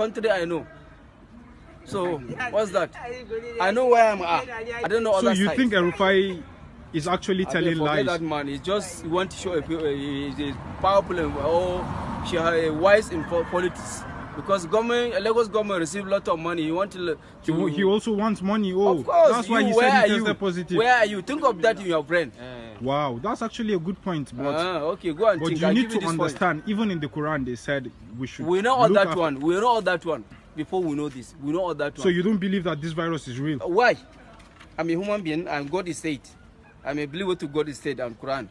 country I know. So what's that? I know where I'm at. I don't know other So you side. think El-Rufa'i is actually telling lies? That man, he just want to show he's powerful or she has a wise in politics. Because Lagos government receive a lot of money. He want to He also wants money. Oh, of course, that's why he said he tested positive. Where are you? Think of that in your brain. Wow, that's actually a good point. But okay, go and but think. you need to understand. Even in the Quran, they said we should. We know all that one. We know all that one. Before we know this, we know all that one. So you don't believe that this virus is real? Why? I'm a human being and God is said. I'm a believer to God is said and Quran.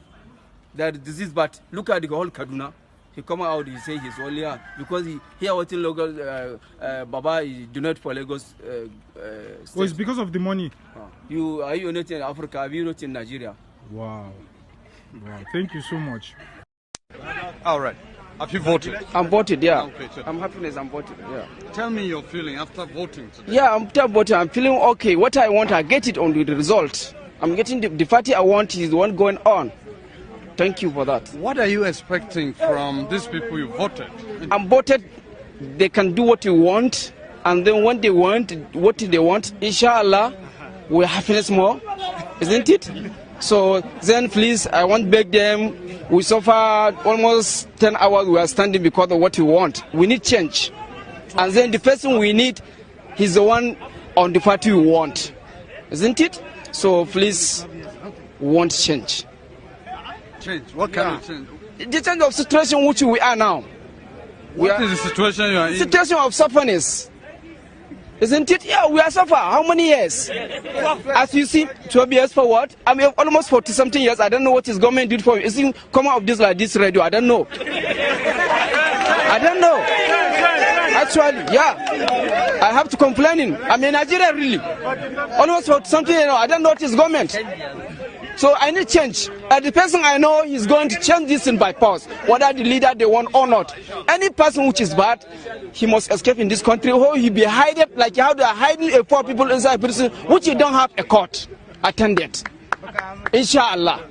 That disease, but look at the whole Kaduna. He come out, he say he's only because he here what in local Baba is do not for Lagos. Oh, it's because of the money. Are you not in Africa? Are you not in Nigeria? Wow. Wow. Thank you so much. All right. Have you voted? I'm voted, yeah. Okay, so I'm happy I'm voted, yeah. tell me your feeling after voting today. Yeah, after voting, I'm feeling okay. What I want, I get it on the result. I'm getting the party I want is the one going on. Thank you for that. What are you expecting from these people you voted? I'm voted, they can do what you want, and then when they want, what they want, inshallah, we'll happiness more, isn't it? So then please, I want to beg them, we suffer almost 10 hours, we are standing because of what we want. We need change. And then the person we need, he's the one on the party we want, isn't it? So please, we want change. Change? What kind of change? The change of situation which we are now. What is the situation you are in? Situation of suffering. Isn't it? Yeah, we are suffering. How many years? As you see, 12 years forward. I mean, almost 40-something years. I don't know what his government did for me. It's in come out of this like this radio. I don't know. I don't know. Actually, yeah. I have to complain. I'm in Nigeria, really. Almost 40-something, I don't know what his government. So I need change. The person I know is going to change this in by force, whether the leader they want or not. Any person which is bad, he must escape in this country, or he be hidden like how they are hiding a poor people inside prison, which you don't have a court attendant. Inshallah.